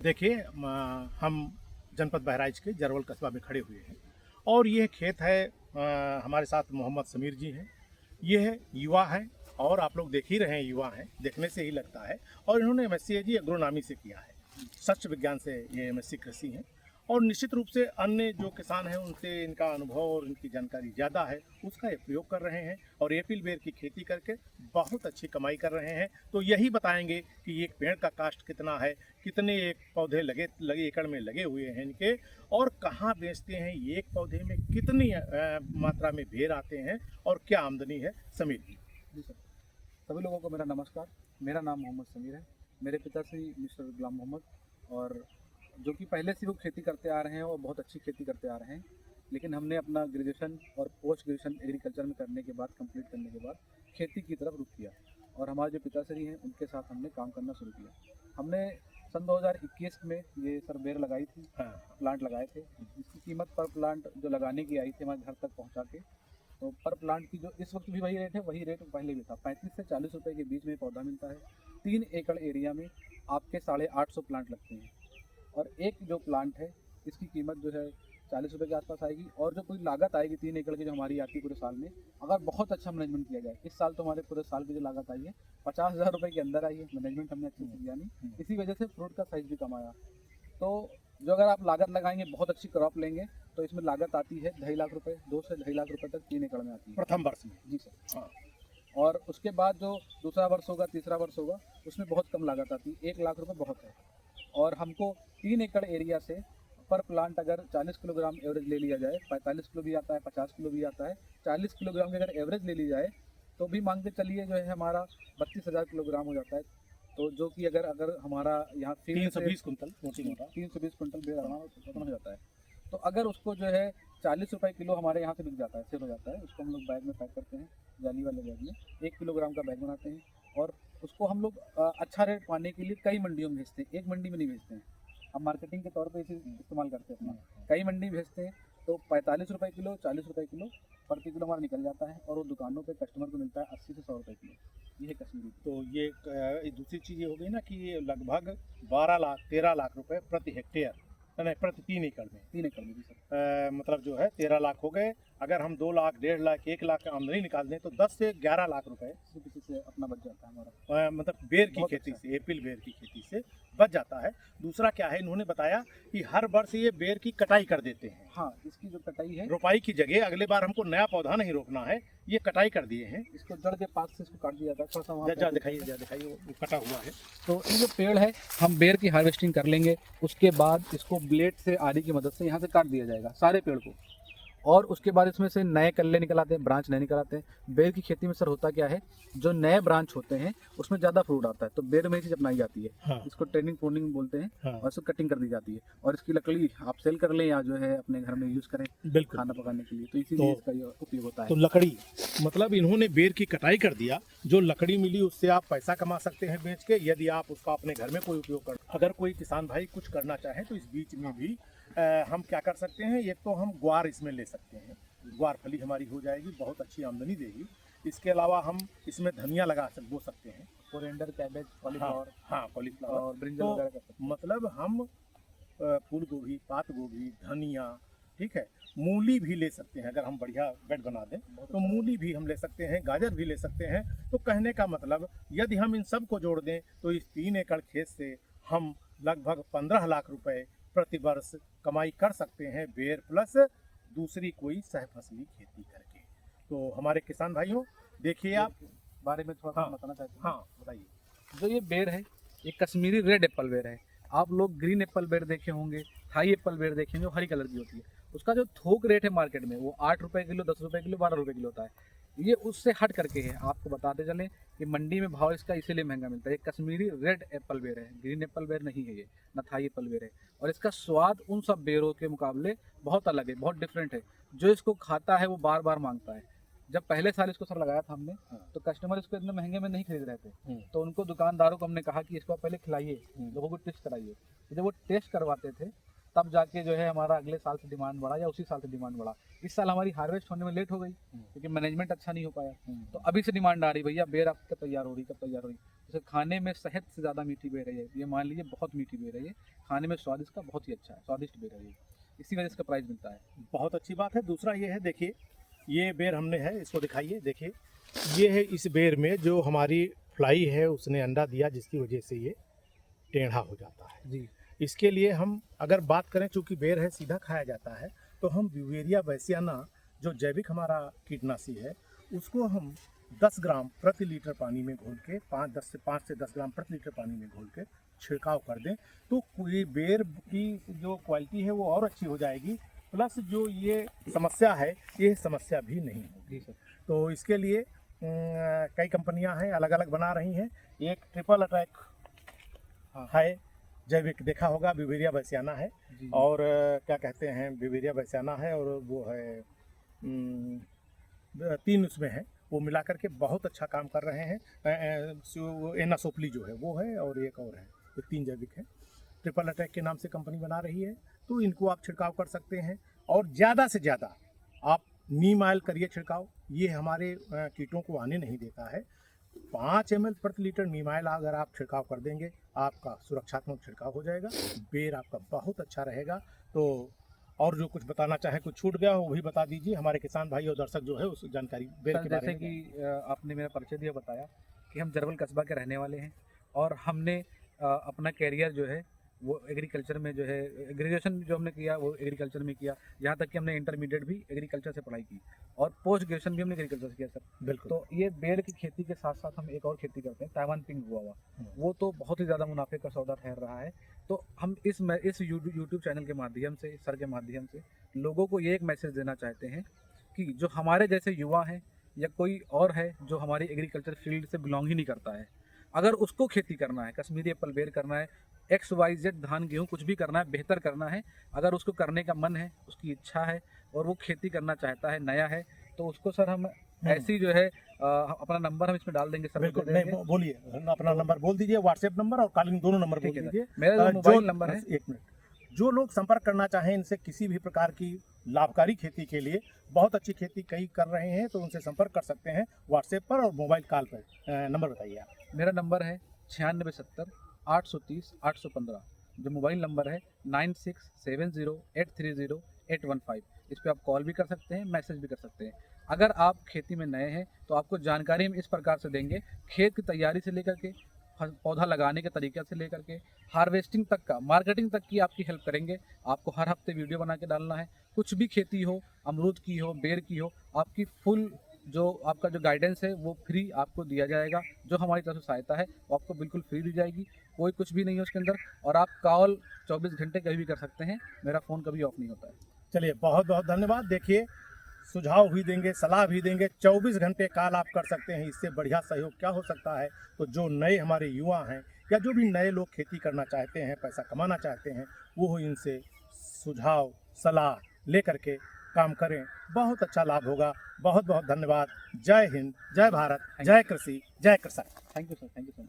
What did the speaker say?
देखिए हम जनपद बहराइच के जरवल कस्बा में खड़े हुए हैं और ये खेत है। हमारे साथ मोहम्मद समीर जी हैं। ये है युवा हैं और आप लोग देख ही रहे हैं, युवा हैं, देखने से ही लगता है। और इन्होंने एमएससी एग्रोनॉमी से किया है, सस्य विज्ञान से ये एमएससी कृषि हैं। और निश्चित रूप से अन्य जो किसान हैं उनसे इनका अनुभव और इनकी जानकारी ज़्यादा है, उसका ये प्रयोग कर रहे हैं और एप्पल बेर की खेती करके बहुत अच्छी कमाई कर रहे हैं। तो यही बताएंगे कि एक पेड़ का कास्ट कितना है, कितने एक पौधे लगे एकड़ में लगे हुए हैं इनके, और कहाँ बेचते हैं, ये एक पौधे में कितनी मात्रा में बेर आते हैं और क्या आमदनी है। समीर जी। जी सर, सभी लोगों को मेरा नमस्कार। मेरा नाम मोहम्मद समीर है। मेरे पिताश्री मिस्टर गुलाम मोहम्मद, और जो कि पहले से वो खेती करते आ रहे हैं और बहुत अच्छी खेती करते आ रहे हैं। लेकिन हमने अपना ग्रेजुएशन और पोस्ट ग्रेजुएशन एग्रीकल्चर में करने के बाद, कंप्लीट करने के बाद खेती की तरफ रुख किया और हमारे जो पिताश्री हैं उनके साथ हमने काम करना शुरू किया। हमने सन 2021 में ये सर बेर लगाई थी, हाँ। प्लांट लगाए थे, जिसकी कीमत पर प्लांट जो लगाने की आई थी हमारे घर तक पहुँचा के, तो पर प्लांट की जो इस वक्त भी वही रेट है, वही रेट पहले भी था। 35 से 40 रुपए के बीच में पौधा मिलता है। 3 एकड़ एरिया में आपके 850 प्लांट लगते हैं और एक जो प्लांट है इसकी कीमत जो है 40 रुपये के आसपास आएगी। और जो पूरी लागत आएगी 3 एकड़ की जो हमारी आती है पूरे साल में, अगर बहुत अच्छा मैनेजमेंट किया जाए, इस साल तो हमारे पूरे साल की जो लागत आई है 50,000 रुपये के अंदर आई है। मैनेजमेंट हमने अच्छे से किया नहीं, इसी वजह से फ्रूट का साइज भी कम आया। तो जो अगर आप लागत लगाएंगे, बहुत अच्छी क्रॉप लेंगे, तो इसमें लागत आती है 2.5 लाख रुपए, 2 से 2.5 लाख रुपए तक 3 एकड़ में आती है प्रथम वर्ष में। जी सर। हाँ। और उसके बाद जो दूसरा वर्ष होगा, तीसरा वर्ष होगा, उसमें बहुत कम लागत आती है, 1 लाख रुपए बहुत है। और हमको 3 एकड़ एरिया से पर प्लांट अगर 40 किलोग्राम एवरेज ले लिया जाए, 45 किलो भी आता है, 50 किलो भी आता है, 40 किलोग्राम की अगर एवरेज ले ली जाए, तो भी मांग के चलिए जो है हमारा 32,000 किलोग्राम हो जाता है। तो जो कि अगर अगर हमारा यहाँ फील्ड 320 कुंतल मोटी मोटा 320 कुंटल बेर हमारा खत्म हो जाता है। तो अगर उसको जो है 40 रुपए किलो हमारे यहाँ से बिक जाता है, सेल हो जाता है, उसको हम लोग बैग में पैक करते हैं, जाली वाले बैग में 1 किलोग्राम का बैग बनाते हैं और उसको हम लोग अच्छा रेट पाने के लिए कई मंडियों में भेजते हैं, एक मंडी में नहीं भेजते हैं। हम मार्केटिंग के तौर पे इसे इस्तेमाल करते हैं अपना। कई मंडी भेजते हैं, तो 45 रुपए किलो, 40 रुपए किलो प्रति किलो हमारा निकल जाता है और वो दुकानों पे कस्टमर को मिलता है 80 से 100 रुपए किलो। ये है कश्मीरी। तो ये दूसरी चीज़ ये हो गई ना कि ये लगभग 12 लाख 13 लाख रुपए प्रति हेक्टेयर, नहीं प्रति 3 एकड़ में। 3 एकड़ में जी सर। मतलब जो है 13 लाख हो गए। अगर हम 2 लाख 1.5 लाख 1 लाख का आमदनी निकाल दें तो 10 से 11 लाख रुपए किसी से अपना बच जाता है हमारा। मतलब बेर की बहुत खेती अच्छा। से, एप्पल बेर की खेती से बच जाता है। दूसरा क्या है, इन्होंने बताया कि हर वर्ष ये बेर की कटाई कर देते हैं। हाँ, इसकी जो कटाई है, रोपाई की जगह अगले बार हमको नया पौधा नहीं रोपना है, ये कटाई कर दिए हैं। इसको जड़ के पास से इसको काट दिया जाता है। थोड़ा सा वहाँ जा पे दिखाइए, जा दिखाइए, वो कटा हुआ है। तो ये जो पेड़ है, हम बेर की हार्वेस्टिंग कर लेंगे, उसके बाद इसको ब्लेड से, आरी की मदद से यहाँ से काट दिया जाएगा सारे पेड़ को, और उसके बाद इसमें से नए कल्ले निकल आते हैं, ब्रांच नए निकल आते हैं। बेर की खेती में सर होता क्या है, जो नए ब्रांच होते हैं उसमें ज़्यादा फ्रूट आता है, तो बेर में ये चीज़ अपनाई जाती है। हाँ। इसको ट्रेनिंग प्रूनिंग बोलते हैं। हाँ। और इसको कटिंग कर दी जाती है और इसकी लकड़ी आप सेल कर लें या जो है अपने घर में यूज़ करें बिल्कुल। खाना पकाने के लिए, तो इसीलिए इसका ये उपयोग होता तो है। लकड़ी, मतलब इन्होंने बेर की कटाई कर दिया, जो लकड़ी मिली उससे आप पैसा कमा सकते हैं बेच के, यदि आप उसका अपने घर में कोई उपयोग कर। अगर कोई किसान भाई कुछ करना चाहे तो इस बीच में भी हम क्या कर सकते हैं, एक तो हम ग्वार इसमें ले सकते हैं, ग्वार फली हमारी हो जाएगी, बहुत अच्छी आमदनी देगी। इसके अलावा हम इसमें धनिया बो सकते हैं, कोरिएंडर, कैबेज, कॉलीफ्लावर, हाँ कॉलीफ्लावर और ब्रिंजल तो वगैरह कर सकते हैं। मतलब हम फूल गोभी, पात गोभी, धनिया, ठीक है, मूली भी ले सकते हैं। अगर हम बढ़िया बेड बना दें तो मूली भी हम ले सकते हैं, गाजर भी ले सकते हैं। तो कहने का मतलब, यदि हम इन सब को जोड़ दें तो इस 3 एकड़ खेत से हम लगभग 15 लाख रुपए प्रति वर्ष कमाई कर सकते हैं, बेर प्लस दूसरी कोई सहफसली खेती करके। तो हमारे किसान भाइयों, देखिए आप बारे में थोड़ा सा हाँ। बताना चाहते हैं। हाँ बताइए। जो ये बेर है, ये कश्मीरी रेड एप्पल बेर है। आप लोग ग्रीन एप्पल बेर देखे होंगे, थाई एप्पल बेर देखे होंगे, जो हरी कलर की होती है। उसका जो थोक रेट है मार्केट में, वो 8 रुपए किलो, 10 रुपए किलो, 12 रुपए किलो होता है। ये उससे हट करके है। आपको बताते चलें कि मंडी में भाव इसका इसीलिए महंगा मिलता है। ये कश्मीरी रेड एप्पल बेर है, ग्रीन एप्पल बेर नहीं है ये, ना थाई एप्पल बेर है। और इसका स्वाद उन सब बेरों के मुकाबले बहुत अलग है, बहुत डिफरेंट है। जो इसको खाता है वो बार बार मांगता है। जब पहले साल इसको सर लगाया था हमने, तो कस्टमर इसको इतने महंगे में नहीं खरीद रहे थे, तो उनको दुकानदारों को हमने कहा कि इसको आप पहले खिलाइए, लोगों को टेस्ट कराइए। तो जब वो टेस्ट करवाते थे, तब जाके जो है हमारा अगले साल से डिमांड बढ़ा या उसी साल से डिमांड बढ़ा। इस साल हमारी हार्वेस्ट होने में लेट हो गई क्योंकि मैनेजमेंट अच्छा नहीं हो पाया। तो अभी से डिमांड आ रही, भैया बेर अब कब तैयार हो रही, कब तैयार हो रही। जैसे खाने में शहद से ज़्यादा मीठी बेर है ये मान लीजिए बहुत मीठी बेर है ये, खाने में स्वाद इसका बहुत ही अच्छा है, स्वादिष्ट बेर है ये, इसी वजह से इसका प्राइस मिलता है। बहुत अच्छी बात है। दूसरा ये है, देखिए ये बेर हमने है, इसको दिखाइए, देखिए ये है, इस बेर में जो हमारी फ्लाई है उसने अंडा दिया, जिसकी वजह से ये टेढ़ा हो जाता है। जी इसके लिए हम अगर बात करें, चूँकि बेर है सीधा खाया जाता है, तो हम ब्यूवेरिया बैसियाना जो जैविक हमारा कीटनाशी है उसको हम 10 ग्राम प्रति लीटर पानी में घोल के 5 से 10 ग्राम प्रति लीटर पानी में घोल के छिड़काव कर दें, तो कोई बेर की जो क्वालिटी है वो और अच्छी हो जाएगी, प्लस जो ये समस्या है ये समस्या भी नहीं होगी। जी सर। तो इसके लिए कई कंपनियां हैं, अलग अलग बना रही हैं। एक ट्रिपल अटैक है जैविक, देखा होगा, ब्यूवेरिया बैसियाना है, जी और क्या कहते हैं, ब्यूवेरिया बैसियाना है, और वो है 3 उसमें है, वो मिला करके बहुत अच्छा काम कर रहे हैं। एनासोपली जो है वो है, और एक और है, ये 3 जैविक है। ट्रिपल अटैक के नाम से कंपनी बना रही है, तो इनको आप छिड़काव कर सकते हैं। और ज़्यादा से ज़्यादा आप नीम ऑयल करिए छिड़काव, ये हमारे कीटों को आने नहीं देता है। 5 ml प्रति लीटर नीम ऑयल अगर आप छिड़काव कर देंगे, आपका सुरक्षात्मक छिड़काव हो जाएगा, बेर आपका बहुत अच्छा रहेगा। तो और जो कुछ बताना चाहे, कुछ छूट गया हो वो भी बता दीजिए, हमारे किसान भाई और दर्शक जो है उस जानकारी बेर सर, के बारे जैसे में। कि आपने मेरा परिचय दिया, बताया कि हम जरवल कस्बा के रहने वाले हैं और हमने अपना कैरियर जो है वो एग्रीकल्चर में जो है, ग्रेजुएशन जो हमने किया वो एग्रीकल्चर में किया, यहाँ तक कि हमने इंटरमीडिएट भी एग्रीकल्चर से पढ़ाई की और पोस्ट ग्रेजुएशन भी हमने एग्रीकल्चर से किया सर। बिल्कुल। तो ये बेर की खेती के साथ साथ हम एक और खेती करते हैं, ताइवान पिंक हुआ, वो तो बहुत ही ज़्यादा मुनाफे का सौदा ठहर रहा है। तो हम इस यूट्यूब चैनल के माध्यम से, सर के माध्यम से लोगों को ये एक मैसेज देना चाहते हैं कि जो हमारे जैसे युवा हैं या कोई और है जो हमारी एग्रीकल्चर फील्ड से बिलोंग ही नहीं करता है, अगर उसको खेती करना है, कश्मीरी एप्पल बेर करना है, XYZ धान गेहूँ कुछ भी करना है, बेहतर करना है, अगर उसको करने का मन है, उसकी इच्छा है और वो खेती करना चाहता है, नया है, तो उसको सर हम ऐसी जो है अपना नंबर हम इसमें डाल देंगे सर। बिल्कुल, नहीं बोलिए, अपना नंबर बोल दीजिए, व्हाट्सएप नंबर और कॉलिंग दोनों नंबर बोल दीजिए। मेरा जो मोबाइल नंबर है, 1 मिनट, जो लोग संपर्क करना चाहें इनसे किसी भी प्रकार की लाभकारी खेती के लिए, बहुत अच्छी खेती कई कर रहे हैं, तो उनसे संपर्क कर सकते हैं व्हाट्सएप पर और मोबाइल कॉल पर। नंबर बताइए आप। मेरा नंबर है 9670 830 815, जो मोबाइल नंबर है 9670830815। इस पर आप कॉल भी कर सकते हैं, मैसेज भी कर सकते हैं। अगर आप खेती में नए हैं तो आपको जानकारी हम इस प्रकार से देंगे, खेत की तैयारी से लेकर के पौधा लगाने के तरीके से लेकर के हार्वेस्टिंग तक का, मार्केटिंग तक की आपकी हेल्प करेंगे। आपको हर हफ्ते वीडियो बना के डालना है, कुछ भी खेती हो, अमरूद की हो, बेर की हो, आपकी फुल जो आपका जो गाइडेंस है वो फ्री आपको दिया जाएगा। जो हमारी तरफ से सहायता है वो आपको बिल्कुल फ्री दी जाएगी, कोई कुछ भी नहीं है उसके अंदर, और आप कॉल 24 घंटे कभी भी कर सकते हैं, मेरा फ़ोन कभी ऑफ नहीं होता है। चलिए, बहुत बहुत धन्यवाद। देखिए, सुझाव भी देंगे, सलाह भी देंगे, 24 घंटे कॉल आप कर सकते हैं। इससे बढ़िया सहयोग क्या हो सकता है। तो जो नए हमारे युवा हैं या जो भी नए लोग खेती करना चाहते हैं, पैसा कमाना चाहते हैं, वो इनसे सुझाव सलाह ले करके काम करें, बहुत अच्छा लाभ होगा। बहुत बहुत धन्यवाद। जय हिंद, जय भारत, जय कृषि, जय कृषक। Thank you sir, thank you so much.